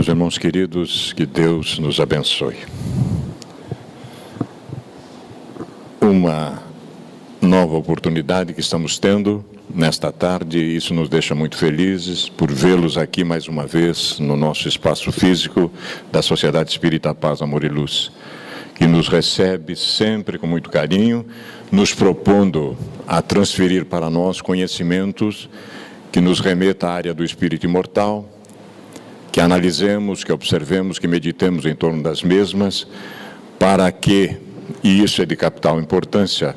Meus irmãos queridos, que Deus nos abençoe. Uma nova oportunidade que estamos tendo nesta tarde, e isso nos deixa muito felizes por vê-los aqui mais uma vez no nosso espaço físico da Sociedade Espírita Paz, Amor e Luz, que nos recebe sempre com muito carinho, nos propondo a transferir para nós conhecimentos que nos remeta à área do espírito imortal, que analisemos, que observemos, que meditemos em torno das mesmas, para que, e isso é de capital importância,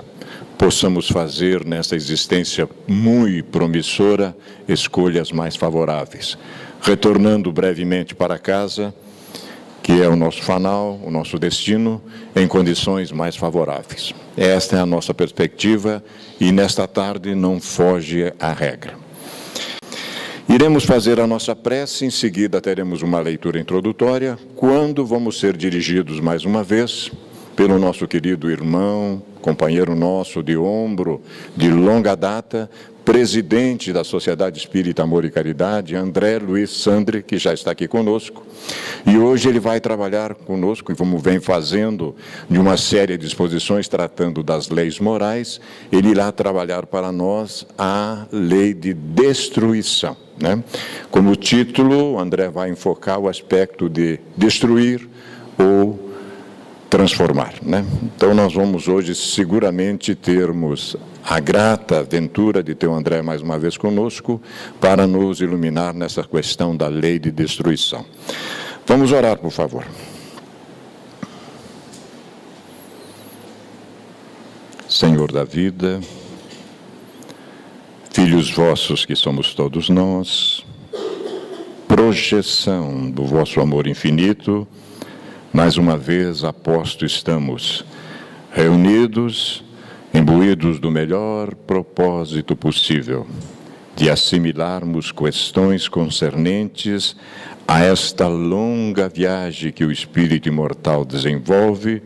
possamos fazer nesta existência muito promissora escolhas mais favoráveis. Retornando brevemente para casa, que é o nosso fanal, o nosso destino, em condições mais favoráveis. Esta é a nossa perspectiva e nesta tarde não foge à regra. Iremos fazer a nossa prece, em seguida teremos uma leitura introdutória, quando vamos ser dirigidos mais uma vez pelo nosso querido irmão, companheiro nosso de ombro, de longa data, presidente da Sociedade Espírita Amor e Caridade, André Luiz Sandri, que já está aqui conosco. E hoje ele vai trabalhar conosco, e como vem fazendo, de uma série de exposições tratando das leis morais, ele irá trabalhar para nós a lei de destruição, né? Como título, André vai enfocar o aspecto de destruir ou transformar, né? Então nós vamos hoje seguramente termos a grata aventura de ter o André mais uma vez conosco para nos iluminar nessa questão da lei de destruição. Vamos orar, por favor. Senhor da vida, filhos vossos que somos todos nós, projeção do vosso amor infinito, mais uma vez, aposto, estamos reunidos, imbuídos do melhor propósito possível, de assimilarmos questões concernentes a esta longa viagem que o espírito imortal desenvolve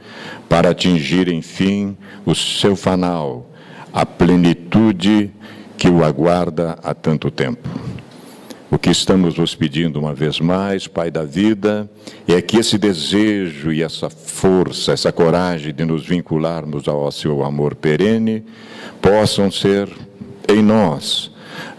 para atingir, enfim, o seu fanal, a plenitude que o aguarda há tanto tempo. O que estamos vos pedindo uma vez mais, Pai da vida, é que esse desejo e essa força, essa coragem de nos vincularmos ao seu amor perene, possam ser em nós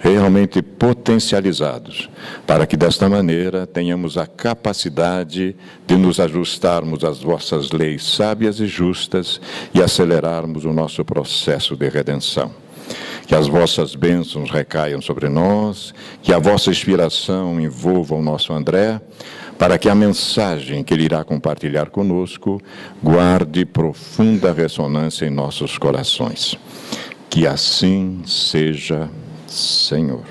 realmente potencializados, para que desta maneira tenhamos a capacidade de nos ajustarmos às vossas leis sábias e justas e acelerarmos o nosso processo de redenção. Que as vossas bênçãos recaiam sobre nós, que a vossa inspiração envolva o nosso André, para que a mensagem que ele irá compartilhar conosco guarde profunda ressonância em nossos corações. Que assim seja, Senhor.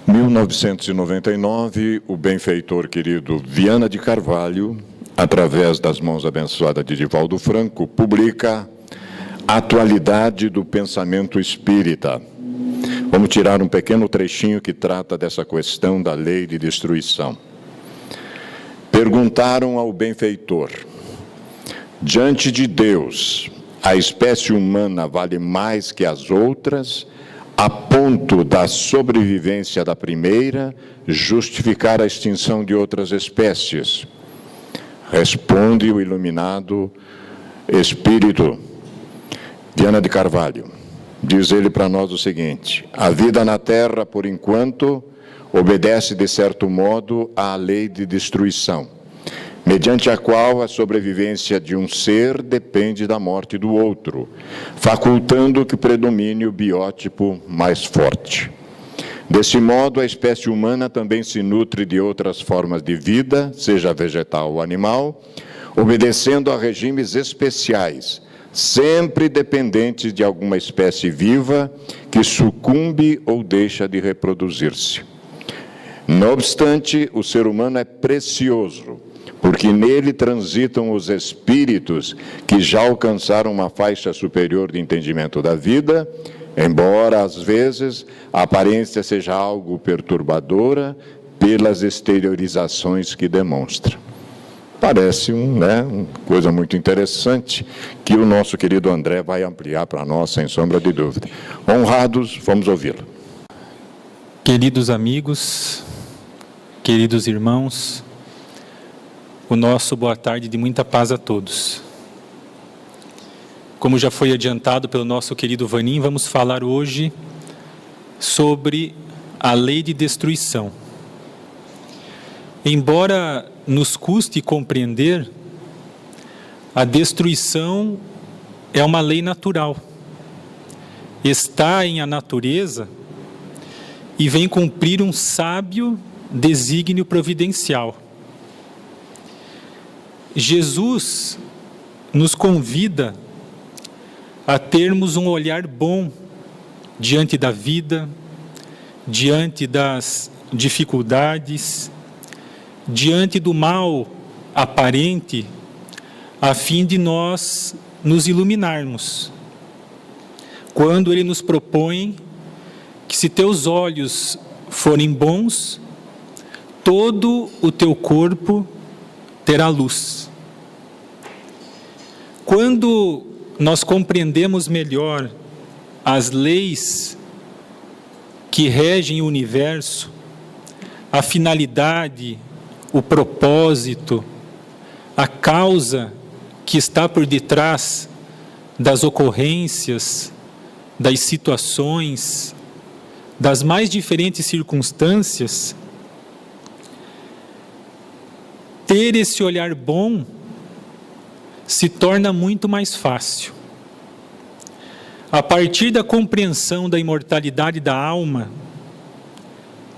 Em 1999, o benfeitor querido Viana de Carvalho, através das mãos abençoadas de Divaldo Franco, publica Atualidade do Pensamento Espírita. Vamos tirar um pequeno trechinho que trata dessa questão da lei de destruição. Perguntaram ao benfeitor: diante de Deus, a espécie humana vale mais que as outras, a ponto da sobrevivência da primeira justificar a extinção de outras espécies? Responde o iluminado Espírito Viana de Carvalho. Diz ele para nós o seguinte: a vida na Terra, por enquanto, obedece de certo modo à lei de destruição, mediante a qual a sobrevivência de um ser depende da morte do outro, facultando que predomine o biótipo mais forte. Desse modo, a espécie humana também se nutre de outras formas de vida, seja vegetal ou animal, obedecendo a regimes especiais, sempre dependentes de alguma espécie viva que sucumbe ou deixa de reproduzir-se. Não obstante, o ser humano é precioso, porque nele transitam os espíritos que já alcançaram uma faixa superior de entendimento da vida, embora, às vezes, a aparência seja algo perturbadora pelas exteriorizações que demonstra. parece uma coisa muito interessante que o nosso querido André vai ampliar para nós, sem sombra de dúvida. Honrados, vamos ouvi-lo. Queridos amigos, queridos irmãos, o nosso boa tarde de muita paz a todos. Como já foi adiantado pelo nosso querido Vanim, vamos falar hoje sobre a lei de destruição. Embora nos custe compreender, a destruição é uma lei natural. Está em a natureza e vem cumprir um sábio desígnio providencial. Jesus nos convida a termos um olhar bom diante da vida, diante das dificuldades, diante do mal aparente, a fim de nós nos iluminarmos. Quando Ele nos propõe que se teus olhos forem bons, todo o teu corpo terá luz. Quando nós compreendemos melhor as leis que regem o universo, a finalidade, o propósito, a causa que está por detrás das ocorrências, das situações, das mais diferentes circunstâncias, ter esse olhar bom se torna muito mais fácil. A partir da compreensão da imortalidade da alma,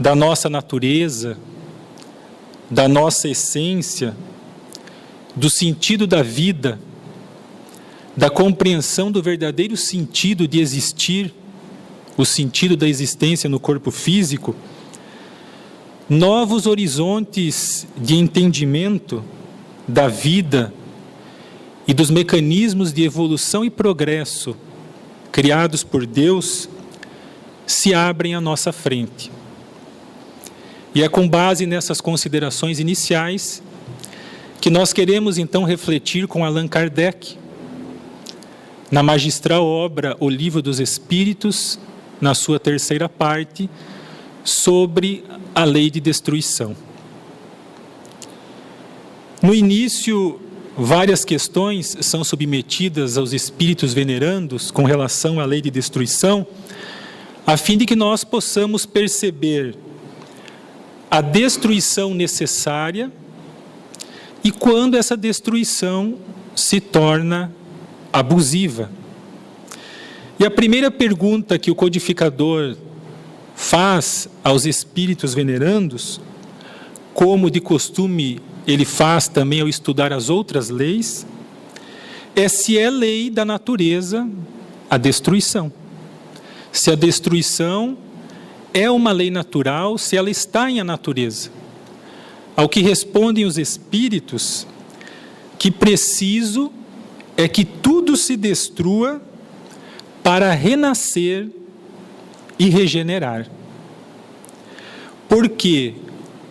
da nossa natureza, da nossa essência, do sentido da vida, da compreensão do verdadeiro sentido de existir, o sentido da existência no corpo físico, novos horizontes de entendimento da vida e dos mecanismos de evolução e progresso criados por Deus se abrem à nossa frente. E é com base nessas considerações iniciais que nós queremos então refletir com Allan Kardec, na magistral obra O Livro dos Espíritos, na sua terceira parte, sobre a lei de destruição. No início, várias questões são submetidas aos espíritos venerandos com relação à lei de destruição, a fim de que nós possamos perceber a destruição necessária e quando essa destruição se torna abusiva. E a primeira pergunta que o codificador faz aos espíritos venerandos, como de costume ele faz também ao estudar as outras leis, é se é lei da natureza a destruição. Se a destruição é uma lei natural, se ela está em a natureza. Ao que respondem os espíritos, que preciso é que tudo se destrua para renascer e regenerar. Porque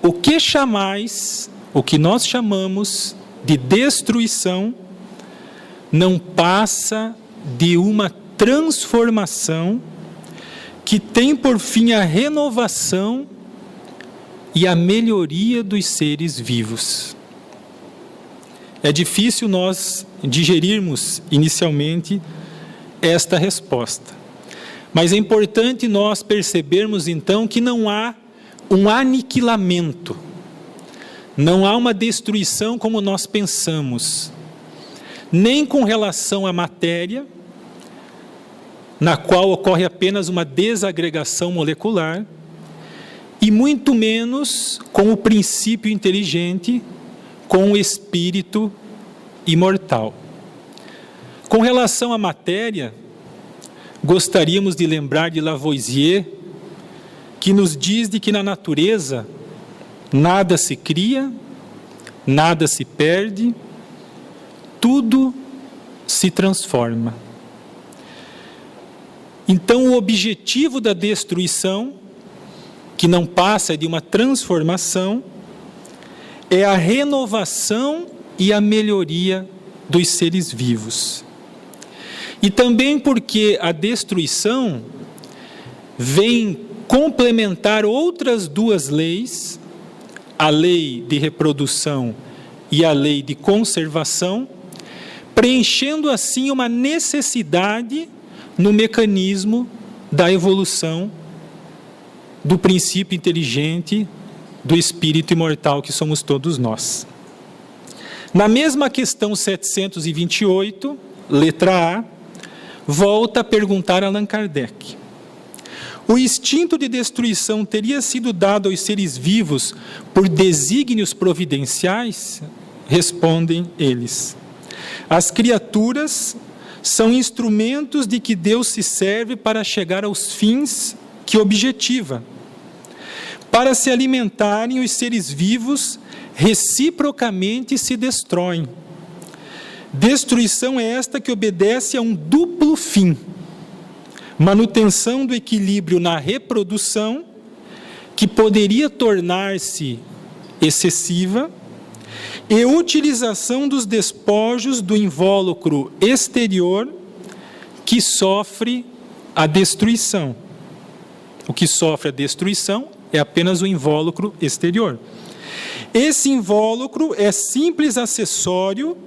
o que nós chamamos de destruição não passa de uma transformação que tem por fim a renovação e a melhoria dos seres vivos. É difícil nós digerirmos inicialmente esta resposta, mas é importante nós percebermos então que não há um aniquilamento, não há uma destruição como nós pensamos, nem com relação à matéria, na qual ocorre apenas uma desagregação molecular, e muito menos com o princípio inteligente, com o espírito imortal. Com relação à matéria, gostaríamos de lembrar de Lavoisier, que nos diz de que na natureza nada se cria, nada se perde, tudo se transforma. Então, o objetivo da destruição, que não passa de uma transformação, é a renovação e a melhoria dos seres vivos. E também porque a destruição vem complementar outras duas leis, a lei de reprodução e a lei de conservação, preenchendo assim uma necessidade no mecanismo da evolução do princípio inteligente do espírito imortal que somos todos nós. Na mesma questão 728, letra A, volta a perguntar a Allan Kardec: o instinto de destruição teria sido dado aos seres vivos por desígnios providenciais? Respondem eles: as criaturas são instrumentos de que Deus se serve para chegar aos fins que objetiva. Para se alimentarem, os seres vivos reciprocamente se destroem. Destruição é esta que obedece a um duplo fim: manutenção do equilíbrio na reprodução, que poderia tornar-se excessiva, e utilização dos despojos do invólucro exterior, que sofre a destruição. O que sofre a destruição é apenas o invólucro exterior. Esse invólucro é simples acessório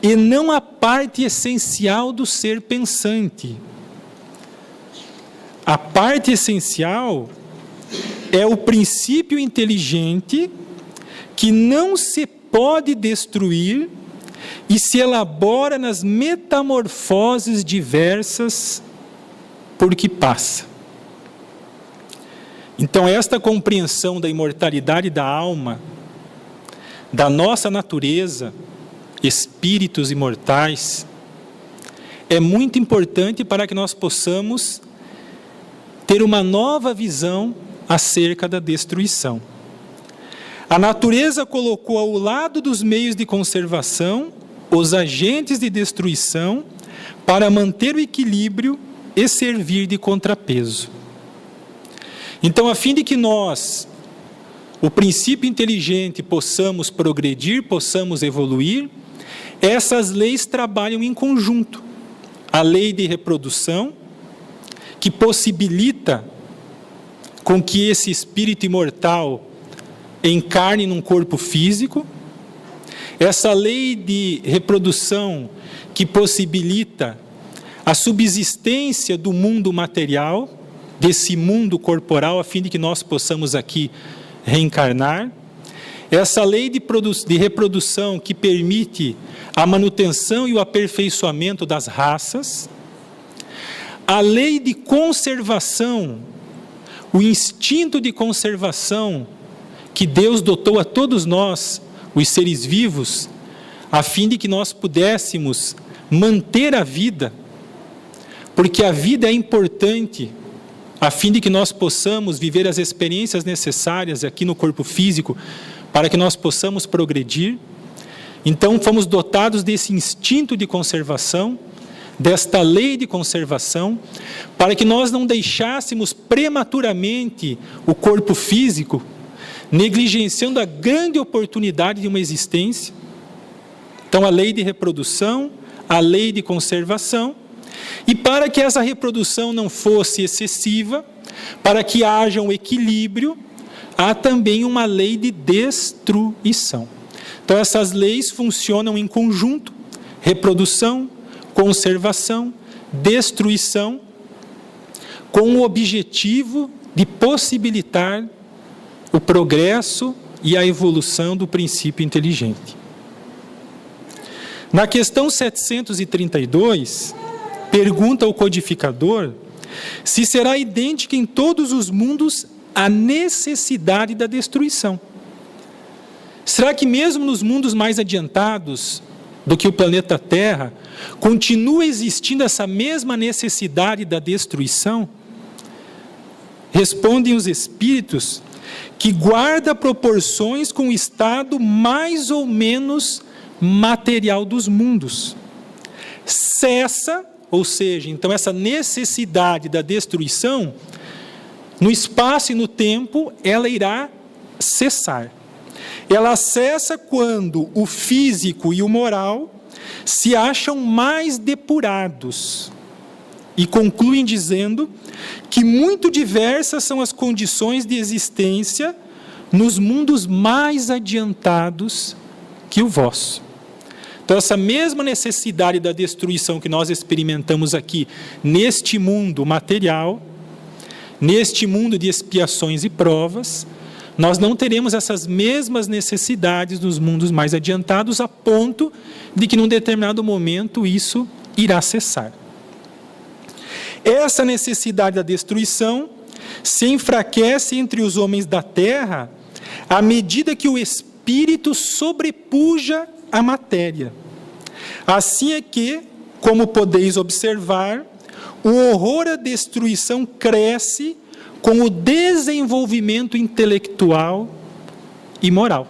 e não a parte essencial do ser pensante. A parte essencial é o princípio inteligente que não se pode destruir e se elabora nas metamorfoses diversas por que passa. Então, esta compreensão da imortalidade da alma, da nossa natureza, espíritos imortais, é muito importante para que nós possamos ter uma nova visão acerca da destruição. A natureza colocou ao lado dos meios de conservação os agentes de destruição para manter o equilíbrio e servir de contrapeso. Então, a fim de que nós, o princípio inteligente, possamos progredir, possamos evoluir, essas leis trabalham em conjunto. A lei de reprodução, que possibilita com que esse espírito imortal encarne num corpo físico, essa lei de reprodução que possibilita a subsistência do mundo material, desse mundo corporal, a fim de que nós possamos aqui reencarnar, essa lei de reprodução que permite a manutenção e o aperfeiçoamento das raças, a lei de conservação, o instinto de conservação que Deus dotou a todos nós, os seres vivos, a fim de que nós pudéssemos manter a vida, porque a vida é importante, a fim de que nós possamos viver as experiências necessárias aqui no corpo físico, para que nós possamos progredir. Então, fomos dotados desse instinto de conservação, desta lei de conservação, para que nós não deixássemos prematuramente o corpo físico, negligenciando a grande oportunidade de uma existência. Então, a lei de reprodução, a lei de conservação, e para que essa reprodução não fosse excessiva, para que haja um equilíbrio, há também uma lei de destruição. Então, essas leis funcionam em conjunto: reprodução, conservação, destruição, com o objetivo de possibilitar o progresso e a evolução do princípio inteligente. Na questão 732, pergunta o codificador se será idêntica em todos os mundos a necessidade da destruição. Será que mesmo nos mundos mais adiantados do que o planeta Terra, continua existindo essa mesma necessidade da destruição? Respondem os espíritos que guarda proporções com o estado mais ou menos material dos mundos. Cessa, ou seja, então essa necessidade da destruição, no espaço e no tempo, ela irá cessar. Ela cessa quando o físico e o moral se acham mais depurados. E concluem dizendo que muito diversas são as condições de existência nos mundos mais adiantados que o vosso. Então, essa mesma necessidade da destruição que nós experimentamos aqui, neste mundo material, neste mundo de expiações e provas, nós não teremos essas mesmas necessidades nos mundos mais adiantados, a ponto de que, num determinado momento, isso irá cessar. Essa necessidade da destruição se enfraquece entre os homens da terra à medida que o espírito sobrepuja a matéria. Assim é que, como podeis observar, o horror à destruição cresce com o desenvolvimento intelectual e moral.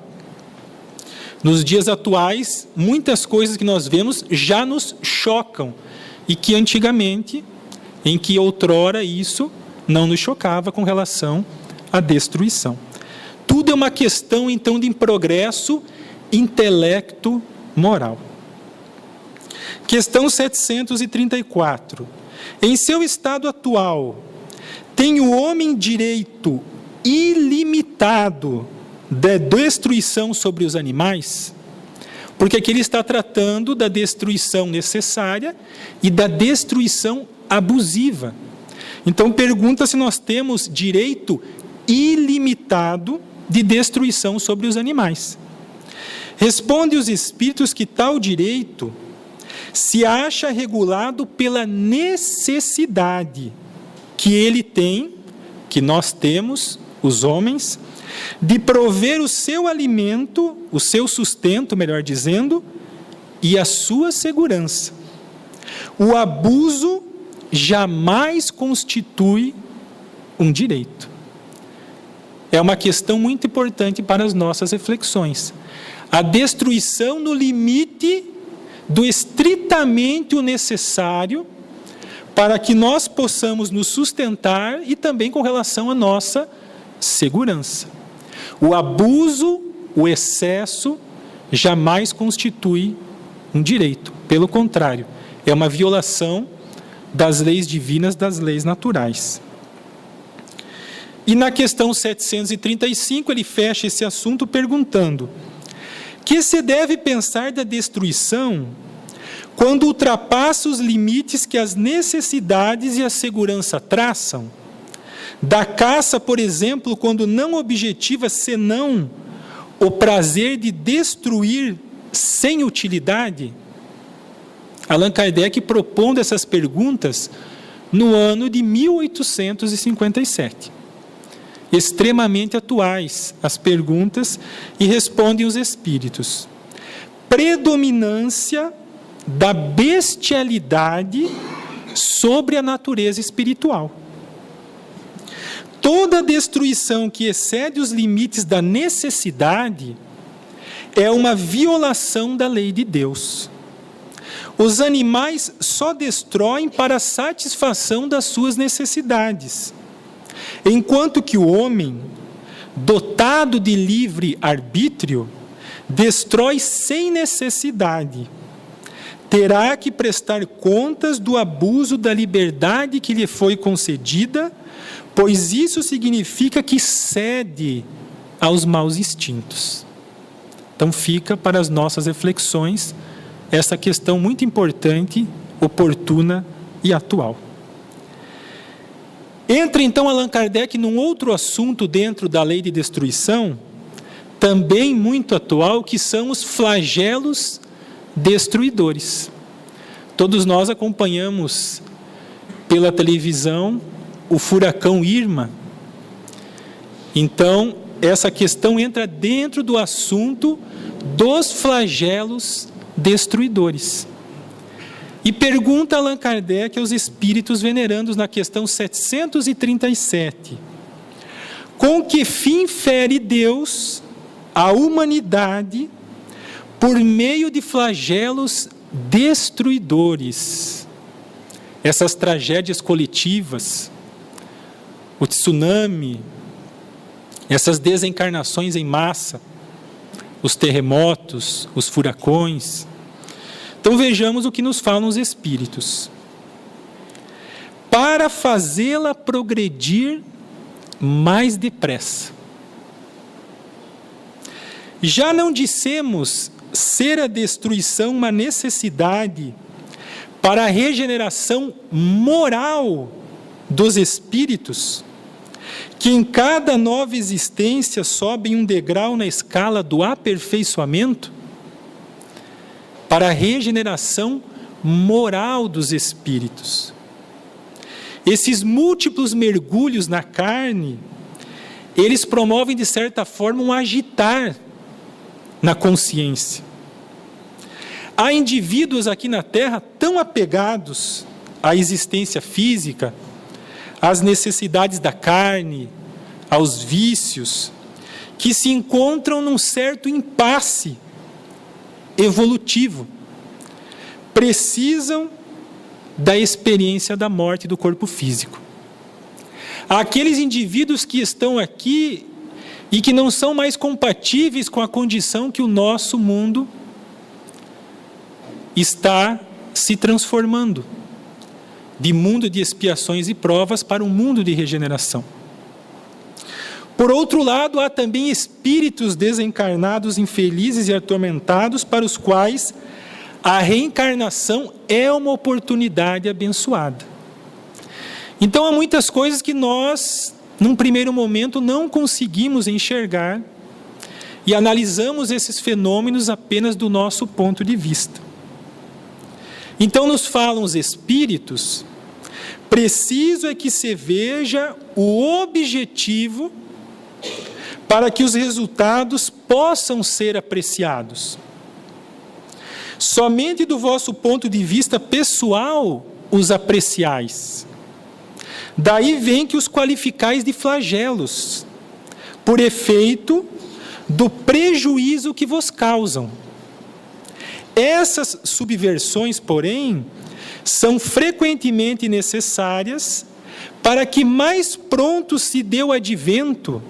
Nos dias atuais, muitas coisas que nós vemos já nos chocam, e que antigamente, em que outrora isso não nos chocava com relação à destruição. Tudo é uma questão, então, de progresso intelecto-moral. Questão 734. Em seu estado atual, tem o homem direito ilimitado de destruição sobre os animais? Porque aqui ele está tratando da destruição necessária e da destruição abusiva. Então pergunta se nós temos direito ilimitado de destruição sobre os animais. Responde os espíritos que tal direito se acha regulado pela necessidade que ele tem, que nós temos, os homens, de prover o seu alimento, o seu sustento, melhor dizendo, e a sua segurança. O abuso jamais constitui um direito. É uma questão muito importante para as nossas reflexões. A destruição no limite do estritamente o necessário para que nós possamos nos sustentar e também com relação à nossa segurança. O abuso, o excesso, jamais constitui um direito. Pelo contrário, é uma violação das leis divinas, das leis naturais. E na questão 735, ele fecha esse assunto perguntando: que se deve pensar da destruição quando ultrapassa os limites que as necessidades e a segurança traçam? Da caça, por exemplo, quando não objetiva senão o prazer de destruir sem utilidade? Allan Kardec propondo essas perguntas no ano de 1857. Extremamente atuais as perguntas, e respondem os espíritos. Predominância da bestialidade sobre a natureza espiritual. Toda destruição que excede os limites da necessidade é uma violação da lei de Deus. Os animais só destroem para a satisfação das suas necessidades, enquanto que o homem, dotado de livre arbítrio, destrói sem necessidade. Terá que prestar contas do abuso da liberdade que lhe foi concedida, pois isso significa que cede aos maus instintos. Então fica para as nossas reflexões essa questão muito importante, oportuna e atual. Entra então Allan Kardec num outro assunto dentro da lei de destruição, também muito atual, que são os flagelos destruidores. Todos nós acompanhamos pela televisão o furacão Irma. Então, essa questão entra dentro do assunto dos flagelos destruidores. E pergunta Allan Kardec aos espíritos venerandos na questão 737. Com que fim fere Deus a humanidade por meio de flagelos destruidores? Essas tragédias coletivas, o tsunami, essas desencarnações em massa, os terremotos, os furacões. Então vejamos o que nos falam os espíritos. Para fazê-la progredir mais depressa. Já não dissemos ser a destruição uma necessidade para a regeneração moral dos espíritos, que em cada nova existência sobem um degrau na escala do aperfeiçoamento? Para a regeneração moral dos espíritos. Esses múltiplos mergulhos na carne, eles promovem, de certa forma, um agitar na consciência. Há indivíduos aqui na Terra tão apegados à existência física, às necessidades da carne, aos vícios, que se encontram num certo impasse evolutivo. Precisam da experiência da morte do corpo físico. Há aqueles indivíduos que estão aqui e que não são mais compatíveis com a condição que o nosso mundo está se transformando, de mundo de expiações e provas para um mundo de regeneração. Por outro lado, há também espíritos desencarnados, infelizes e atormentados, para os quais a reencarnação é uma oportunidade abençoada. Então, há muitas coisas que nós, num primeiro momento, não conseguimos enxergar e analisamos esses fenômenos apenas do nosso ponto de vista. Então, nos falam os espíritos, preciso é que se veja o objetivo para que os resultados possam ser apreciados. Somente do vosso ponto de vista pessoal os apreciais. Daí vem que os qualificais de flagelos, por efeito do prejuízo que vos causam. Essas subversões, porém, são frequentemente necessárias para que mais pronto se dê o advento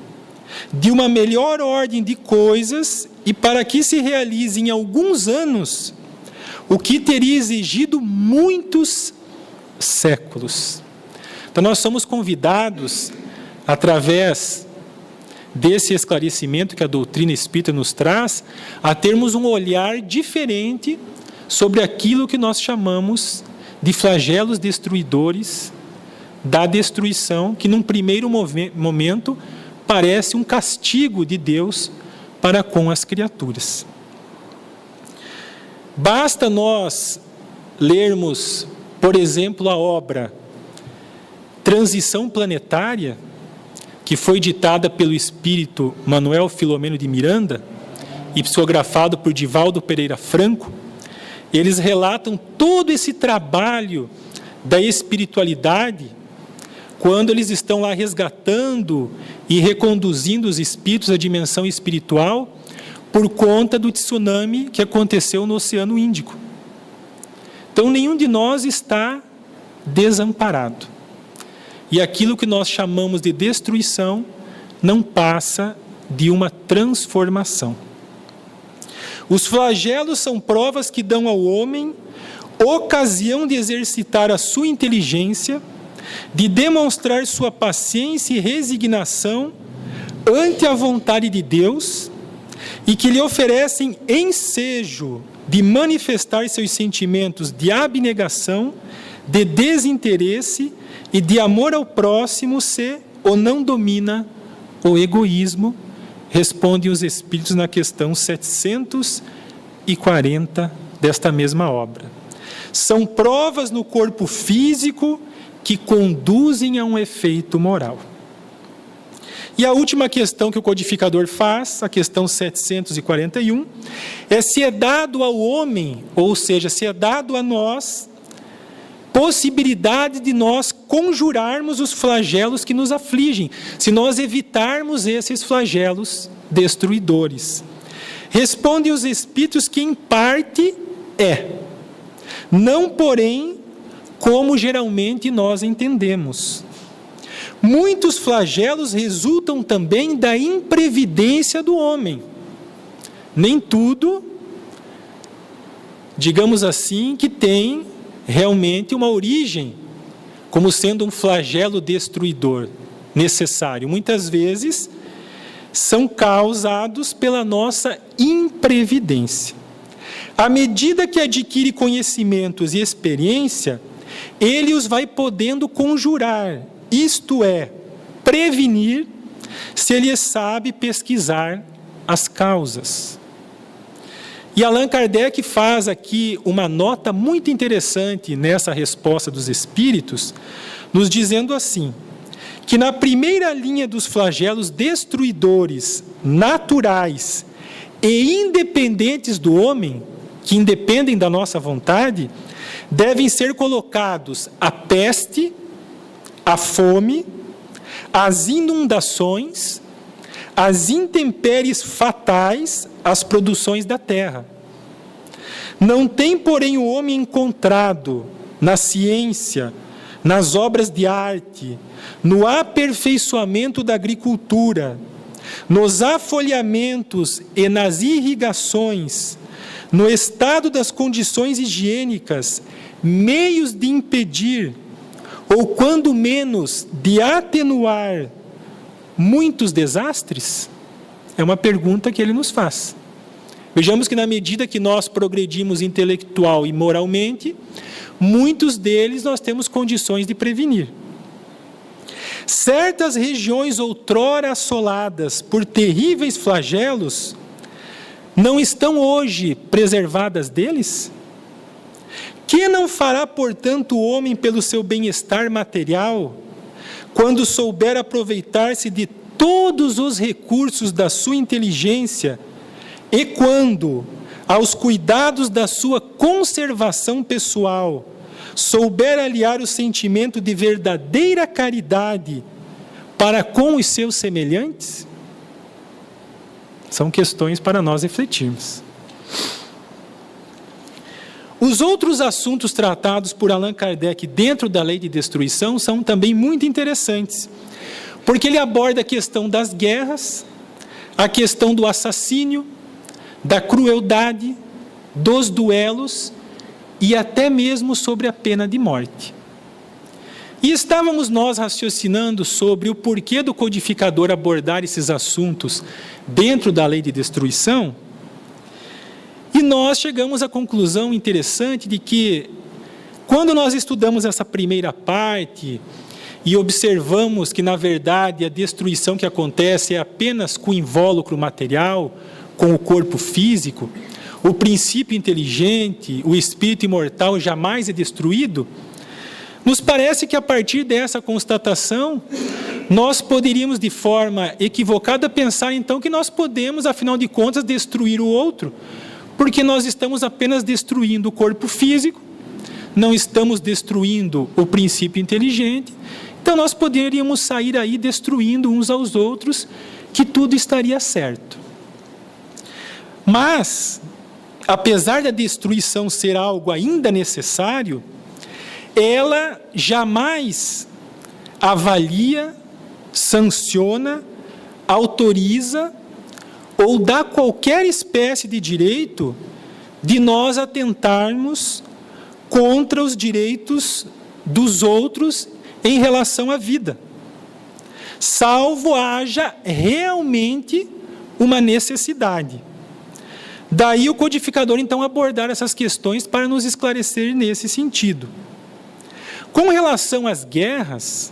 de uma melhor ordem de coisas e para que se realize em alguns anos o que teria exigido muitos séculos. Então, nós somos convidados, através desse esclarecimento que a doutrina espírita nos traz, a termos um olhar diferente sobre aquilo que nós chamamos de flagelos destruidores da destruição, que num primeiro momento parece um castigo de Deus para com as criaturas. Basta nós lermos, por exemplo, a obra Transição Planetária, que foi ditada pelo espírito Manuel Filomeno de Miranda e psicografado por Divaldo Pereira Franco. Eles relatam todo esse trabalho da espiritualidade, quando eles estão lá resgatando e reconduzindo os espíritos à dimensão espiritual, por conta do tsunami que aconteceu no Oceano Índico. Então, nenhum de nós está desamparado. E aquilo que nós chamamos de destruição não passa de uma transformação. Os flagelos são provas que dão ao homem ocasião de exercitar a sua inteligência, de demonstrar sua paciência e resignação ante a vontade de Deus, e que lhe oferecem ensejo de manifestar seus sentimentos de abnegação, de desinteresse e de amor ao próximo, se ou não domina o egoísmo, respondem os espíritos na questão 740 desta mesma obra. São provas no corpo físico que conduzem a um efeito moral. E a última questão que o codificador faz, a questão 741, é se é dado ao homem, ou seja, se é dado a nós, possibilidade de nós conjurarmos os flagelos que nos afligem, se nós evitarmos esses flagelos destruidores. Respondem os espíritos que em parte é, não porém como geralmente nós entendemos. Muitos flagelos resultam também da imprevidência do homem, nem tudo, digamos assim, que tem realmente uma origem como sendo um flagelo destruidor necessário. Muitas vezes são causados pela nossa imprevidência. À medida que adquire conhecimentos e experiência, ele os vai podendo conjurar, isto é, prevenir, se ele sabe pesquisar as causas. E Allan Kardec faz aqui uma nota muito interessante nessa resposta dos espíritos, nos dizendo assim, que na primeira linha dos flagelos destruidores, naturais e independentes do homem, que independem da nossa vontade, devem ser colocados a peste, a fome, as inundações, as intempéries fatais às produções da terra. Não tem, porém, o homem encontrado na ciência, nas obras de arte, no aperfeiçoamento da agricultura, nos afolhamentos e nas irrigações, no estado das condições higiênicas, meios de impedir, ou quando menos, de atenuar muitos desastres? É uma pergunta que ele nos faz. Vejamos que na medida que nós progredimos intelectual e moralmente, muitos deles nós temos condições de prevenir. Certas regiões outrora assoladas por terríveis flagelos, não estão hoje preservadas deles? Que não fará, portanto, o homem pelo seu bem-estar material, quando souber aproveitar-se de todos os recursos da sua inteligência e quando, aos cuidados da sua conservação pessoal, souber aliar o sentimento de verdadeira caridade para com os seus semelhantes? São questões para nós refletirmos. Os outros assuntos tratados por Allan Kardec dentro da lei de destruição são também muito interessantes, porque ele aborda a questão das guerras, a questão do assassínio, da crueldade, dos duelos e até mesmo sobre a pena de morte. E estávamos nós raciocinando sobre o porquê do codificador abordar esses assuntos dentro da lei de destruição, e nós chegamos à conclusão interessante de que, quando nós estudamos essa primeira parte e observamos que, na verdade, a destruição que acontece é apenas com o invólucro material, com o corpo físico, o princípio inteligente, o espírito imortal jamais é destruído, nos parece que, a partir dessa constatação, nós poderíamos, de forma equivocada, pensar, então, que nós podemos, afinal de contas, destruir o outro, porque nós estamos apenas destruindo o corpo físico, não estamos destruindo o princípio inteligente, então nós poderíamos sair aí destruindo uns aos outros, que tudo estaria certo. Mas, apesar da destruição ser algo ainda necessário, ela jamais avalia, sanciona, autoriza ou dá qualquer espécie de direito de nós atentarmos contra os direitos dos outros em relação à vida, salvo haja realmente uma necessidade. Daí o codificador, então, abordar essas questões para nos esclarecer nesse sentido. Com relação às guerras,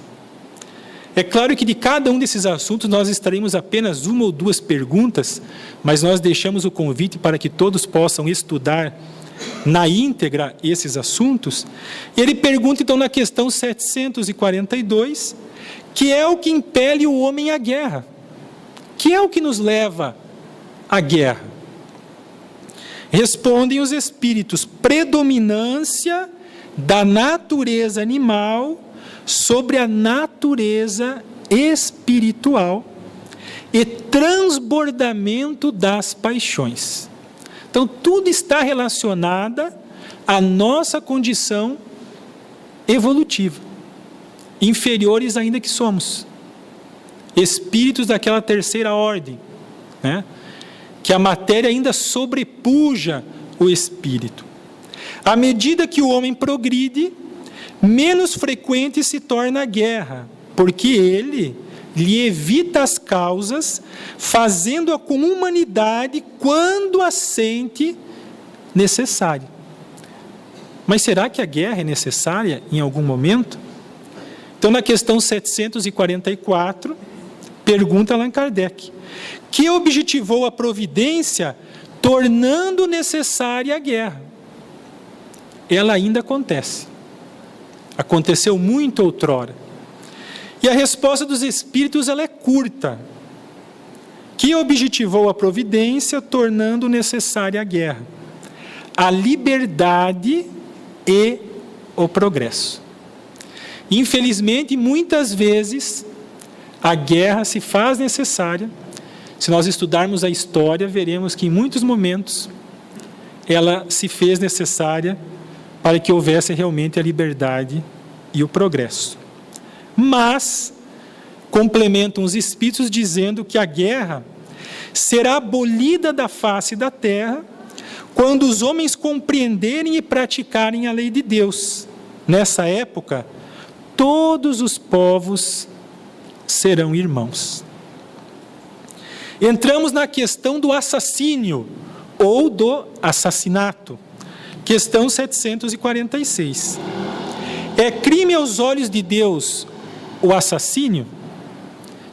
é claro que de cada um desses assuntos nós estaremos apenas uma ou duas perguntas, mas nós deixamos o convite para que todos possam estudar na íntegra esses assuntos. Ele pergunta então na questão 742, que é o que impele o homem à guerra, que é o que nos leva à guerra. Respondem os espíritos: predominância da natureza animal sobre a natureza espiritual e transbordamento das paixões. Então, tudo está relacionado à nossa condição evolutiva, inferiores ainda que somos, espíritos daquela terceira ordem, né? que a matéria ainda sobrepuja o espírito. À medida que o homem progride, menos frequente se torna a guerra, porque ele lhe evita as causas, fazendo-a com humanidade quando a sente necessária. Mas será que a guerra é necessária em algum momento? Então, na questão 744, pergunta Allan Kardec: que objetivou a providência tornando necessária a guerra? Ela ainda acontece. Aconteceu muito outrora. E a resposta dos espíritos ela é curta. Que objetivou a providência tornando necessária a guerra? A liberdade e o progresso. Infelizmente, muitas vezes, a guerra se faz necessária. Se nós estudarmos a história, veremos que em muitos momentos ela se fez necessária para que houvesse realmente a liberdade e o progresso. Mas, complementam os espíritos dizendo que a guerra será abolida da face da terra quando os homens compreenderem e praticarem a lei de Deus. Nessa época, todos os povos serão irmãos. Entramos na questão do assassínio ou do assassinato. Questão 746. É crime aos olhos de Deus o assassínio?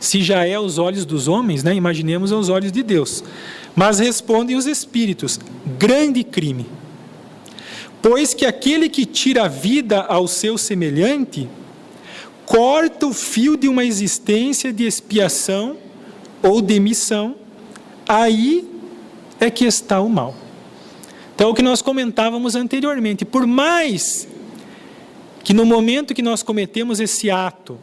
Se já é aos olhos dos homens, né? Imaginemos aos olhos de Deus. Mas respondem os espíritos: grande crime. Pois que aquele que tira a vida ao seu semelhante, corta o fio de uma existência de expiação ou de missão, aí é que está o mal. Então, o que nós comentávamos anteriormente, por mais que no momento que nós cometemos esse ato,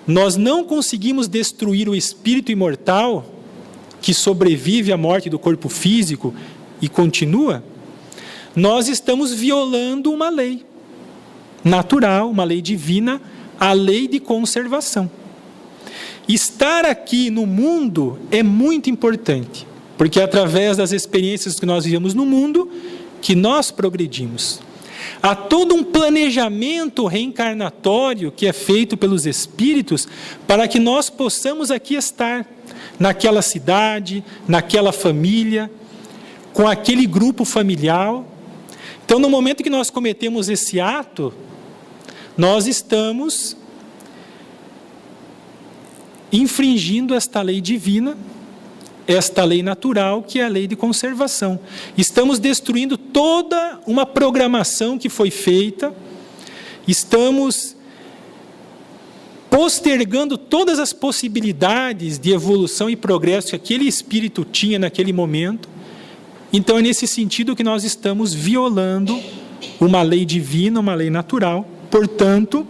nós não conseguimos destruir o espírito imortal, que sobrevive à morte do corpo físico e continua, nós estamos violando uma lei natural, uma lei divina, a lei de conservação. Estar aqui no mundo é muito importante, porque é através das experiências que nós vivemos no mundo que nós progredimos. Há todo um planejamento reencarnatório que é feito pelos espíritos para que nós possamos aqui estar, naquela cidade, naquela família, com aquele grupo familiar. Então, no momento que nós cometemos esse ato, nós estamos infringindo esta lei divina, esta lei natural, que é a lei de conservação. Estamos destruindo toda uma programação que foi feita, estamos postergando todas as possibilidades de evolução e progresso que aquele espírito tinha naquele momento. Então, é nesse sentido que nós estamos violando uma lei divina, uma lei natural. Portanto,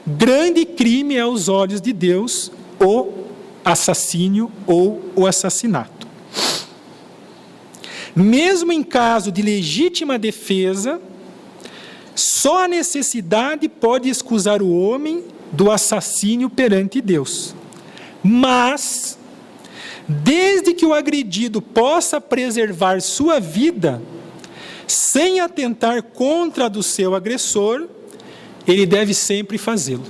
grande crime é aos olhos de Deus o assassínio ou o assassinato. Mesmo em caso de legítima defesa, só a necessidade pode excusar o homem do assassínio perante Deus. Mas, desde que o agredido possa preservar sua vida, sem atentar contra a do seu agressor, ele deve sempre fazê-lo.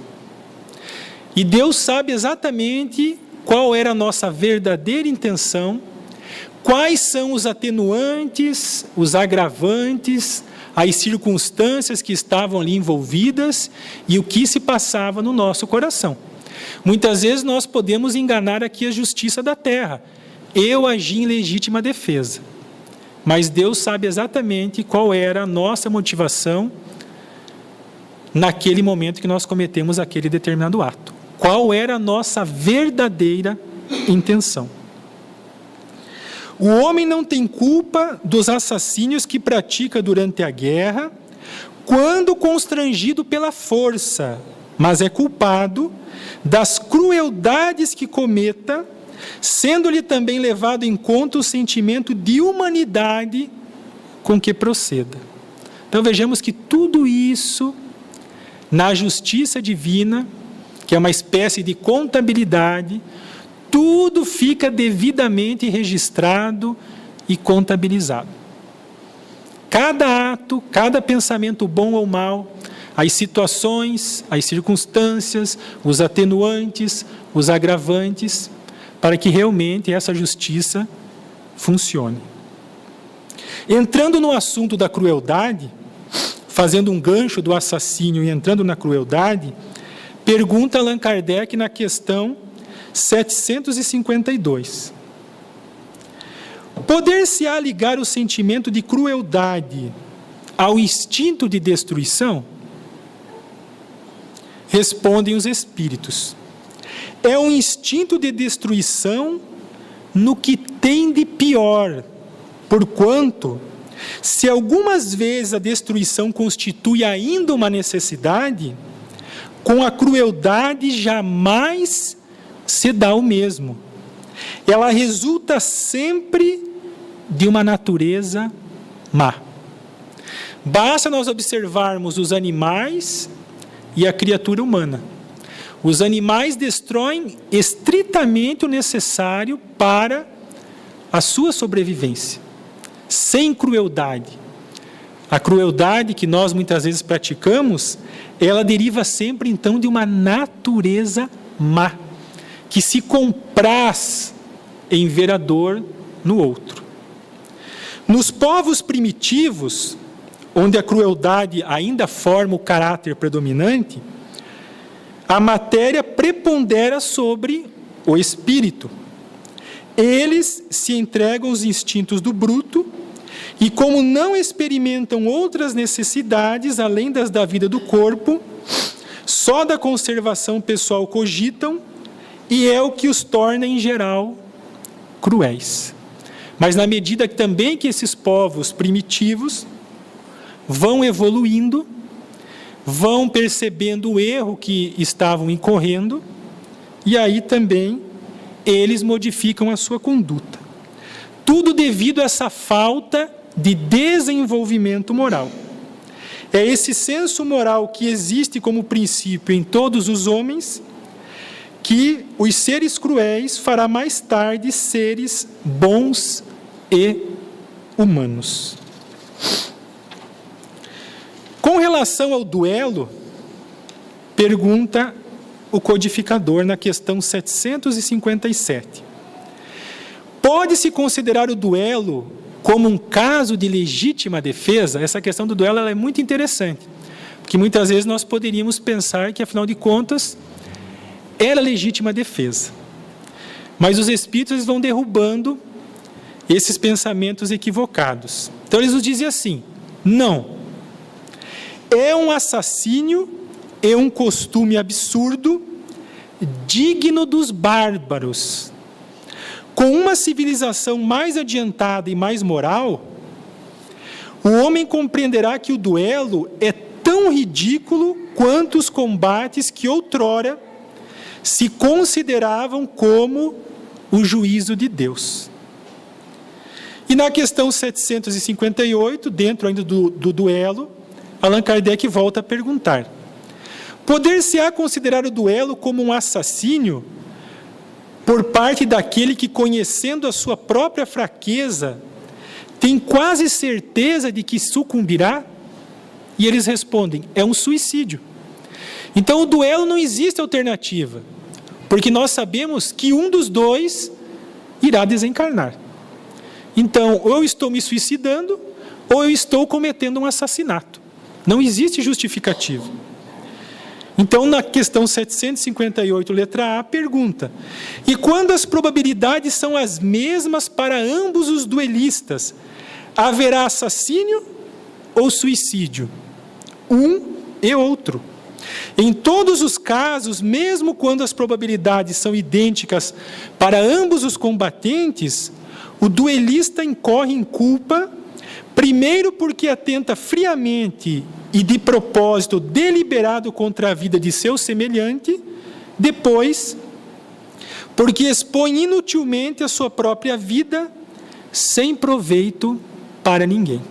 E Deus sabe exatamente qual era a nossa verdadeira intenção, quais são os atenuantes, os agravantes, as circunstâncias que estavam ali envolvidas e o que se passava no nosso coração. Muitas vezes nós podemos enganar aqui a justiça da terra. Eu agi em legítima defesa. Mas Deus sabe exatamente qual era a nossa motivação naquele momento que nós cometemos aquele determinado ato. Qual era a nossa verdadeira intenção. O homem não tem culpa dos assassínios que pratica durante a guerra, quando constrangido pela força, mas é culpado das crueldades que cometa, sendo-lhe também levado em conta o sentimento de humanidade com que proceda. Então vejamos que tudo isso, na justiça divina, que é uma espécie de contabilidade, tudo fica devidamente registrado e contabilizado. Cada ato, cada pensamento bom ou mau, as situações, as circunstâncias, os atenuantes, os agravantes, para que realmente essa justiça funcione. Entrando no assunto da crueldade, fazendo um gancho do assassínio e entrando na crueldade, pergunta Allan Kardec na questão 752. Poder-se-á ligar o sentimento de crueldade ao instinto de destruição? Respondem os espíritos. É um instinto de destruição no que tem de pior, porquanto, se algumas vezes a destruição constitui ainda uma necessidade, com a crueldade jamais se dá o mesmo. Ela resulta sempre de uma natureza má. Basta nós observarmos os animais e a criatura humana. Os animais destroem estritamente o necessário para a sua sobrevivência, sem crueldade. A crueldade que nós muitas vezes praticamos, ela deriva sempre então de uma natureza má, que se compraz em ver a dor no outro. Nos povos primitivos, onde a crueldade ainda forma o caráter predominante, a matéria prepondera sobre o espírito. Eles se entregam aos instintos do bruto e, como não experimentam outras necessidades além das da vida do corpo, só da conservação pessoal cogitam, e é o que os torna, em geral, cruéis. Mas na medida que também que esses povos primitivos vão evoluindo, vão percebendo o erro que estavam incorrendo, e aí também eles modificam a sua conduta. Tudo devido a essa falta de desenvolvimento moral. É esse senso moral que existe como princípio em todos os homens, que os seres cruéis fará mais tarde seres bons e humanos. Com relação ao duelo, pergunta o codificador na questão 757. Pode-se considerar o duelo como um caso de legítima defesa? Essa questão do duelo ela é muito interessante, porque muitas vezes nós poderíamos pensar que, afinal de contas, era legítima defesa. Mas os espíritos vão derrubando esses pensamentos equivocados. Então eles nos dizem assim: não. É um assassínio, é um costume absurdo, digno dos bárbaros. Com uma civilização mais adiantada e mais moral, o homem compreenderá que o duelo é tão ridículo quanto os combates que outrora se consideravam como o juízo de Deus. E na questão 758, dentro ainda do duelo, Allan Kardec volta a perguntar: poder-se-á considerar o duelo como um assassínio por parte daquele que, conhecendo a sua própria fraqueza, tem quase certeza de que sucumbirá? E eles respondem: é um suicídio. Então o duelo não existe alternativa, porque nós sabemos que um dos dois irá desencarnar. Então, ou eu estou me suicidando, ou eu estou cometendo um assassinato. Não existe justificativa. Então, na questão 758, letra A, pergunta: e quando as probabilidades são as mesmas para ambos os duelistas, haverá assassínio ou suicídio? Um e outro. Em todos os casos, mesmo quando as probabilidades são idênticas para ambos os combatentes, o duelista incorre em culpa, primeiro porque atenta friamente e de propósito deliberado contra a vida de seu semelhante, depois, porque expõe inutilmente a sua própria vida, sem proveito para ninguém.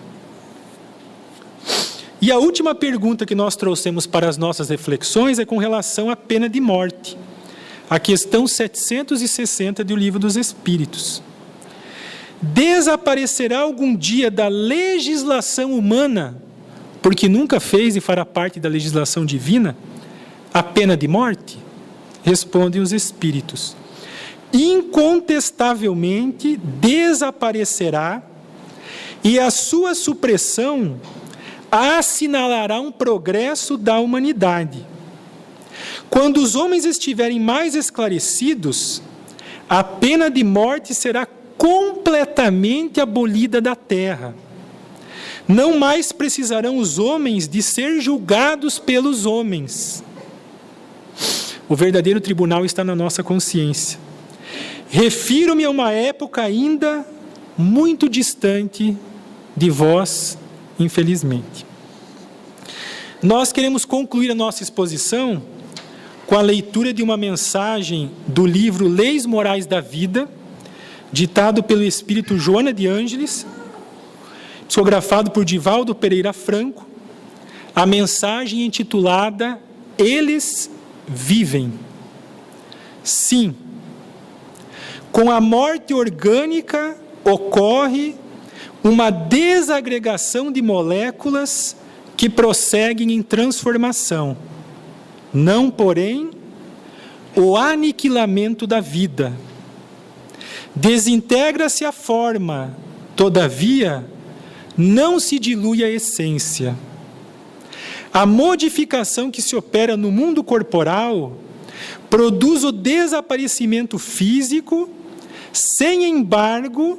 E a última pergunta que nós trouxemos para as nossas reflexões é com relação à pena de morte. a questão 760 do Livro dos Espíritos. Desaparecerá algum dia da legislação humana, porque nunca fez e fará parte da legislação divina, a pena de morte? Respondem os Espíritos. Incontestavelmente desaparecerá, e a sua supressão assinalará um progresso da humanidade. Quando os homens estiverem mais esclarecidos, a pena de morte será completamente abolida da terra. Não mais precisarão os homens de ser julgados pelos homens. O verdadeiro tribunal está na nossa consciência. Refiro-me a uma época ainda muito distante de vós, infelizmente. Nós queremos concluir a nossa exposição com a leitura de uma mensagem do livro Leis Morais da Vida, ditado pelo espírito Joana de Ângeles, psicografado por Divaldo Pereira Franco, a mensagem intitulada Eles Vivem. Sim, com a morte orgânica ocorre uma desagregação de moléculas que prosseguem em transformação, não, porém, o aniquilamento da vida. Desintegra-se a forma, todavia, não se dilui a essência. A modificação que se opera no mundo corporal produz o desaparecimento físico, sem embargo,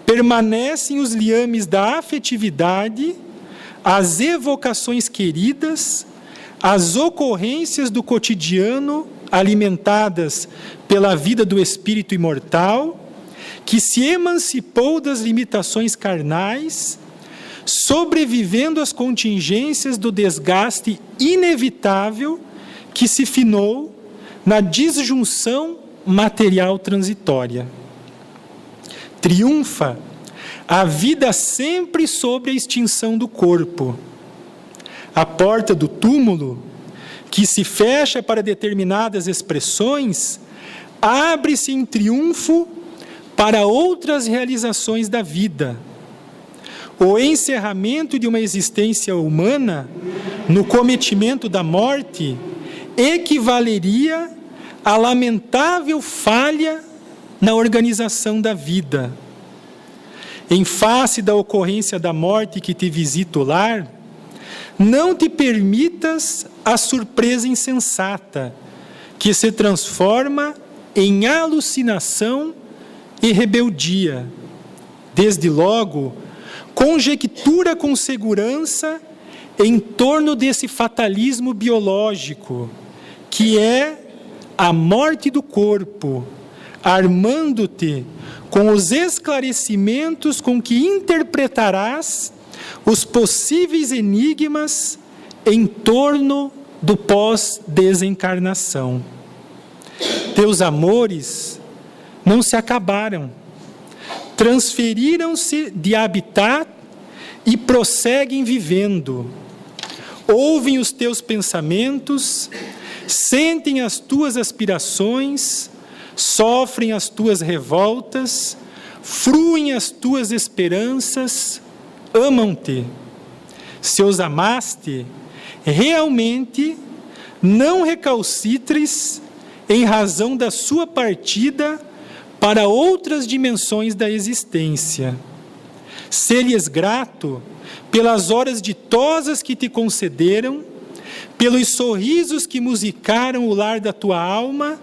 permanecem os liames da afetividade, as evocações queridas, as ocorrências do cotidiano alimentadas pela vida do espírito imortal, que se emancipou das limitações carnais, sobrevivendo às contingências do desgaste inevitável que se finou na disjunção material transitória. Triunfa a vida sempre sobre a extinção do corpo. A porta do túmulo, que se fecha para determinadas expressões, abre-se em triunfo para outras realizações da vida. O encerramento de uma existência humana no cometimento da morte equivaleria à lamentável falha na organização da vida. Em face da ocorrência da morte que te visita o lar, não te permitas a surpresa insensata, que se transforma em alucinação e rebeldia. Desde logo, conjectura com segurança em torno desse fatalismo biológico, que é a morte do corpo, armando-te com os esclarecimentos com que interpretarás os possíveis enigmas em torno do pós-desencarnação. Teus amores não se acabaram, transferiram-se de habitat e prosseguem vivendo. Ouvem os teus pensamentos, sentem as tuas aspirações, sofrem as tuas revoltas, fruem as tuas esperanças, amam-te. Se os amaste, realmente não recalcitres em razão da sua partida para outras dimensões da existência. Sê-lhes grato pelas horas ditosas que te concederam, pelos sorrisos que musicaram o lar da tua alma,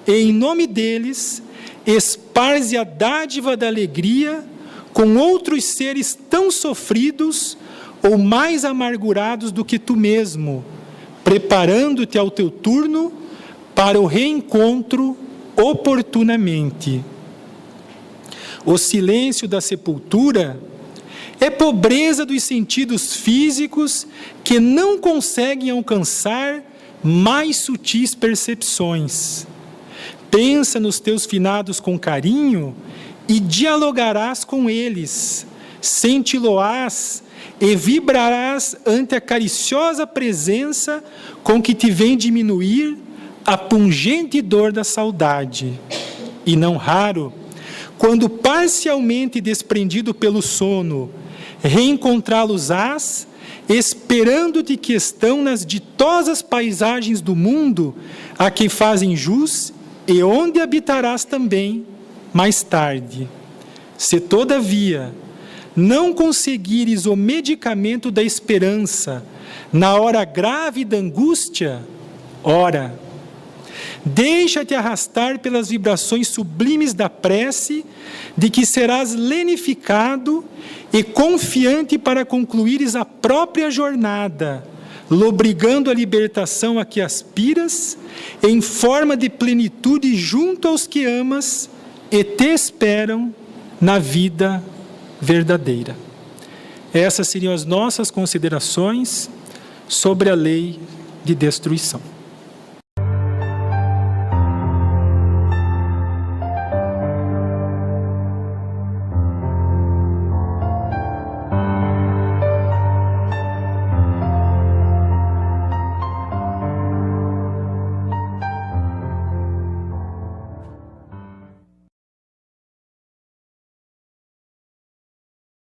e em nome deles, esparze a dádiva da alegria com outros seres tão sofridos ou mais amargurados do que tu mesmo, preparando-te ao teu turno para o reencontro oportunamente. O silêncio da sepultura é pobreza dos sentidos físicos que não conseguem alcançar mais sutis percepções. Pensa nos teus finados com carinho e dialogarás com eles, senti-lo-ás e vibrarás ante a cariciosa presença com que te vem diminuir a pungente dor da saudade, e não raro, quando parcialmente desprendido pelo sono, reencontrá-los-ás, esperando-te que estão nas ditosas paisagens do mundo a que fazem jus e onde habitarás também mais tarde. Se, todavia, não conseguires o medicamento da esperança na hora grave da angústia, ora, deixa-te arrastar pelas vibrações sublimes da prece, de que serás lenificado e confiante para concluires a própria jornada, lobrigando a libertação a que aspiras, em forma de plenitude junto aos que amas e te esperam na vida verdadeira. Essas seriam as nossas considerações sobre a lei de destruição.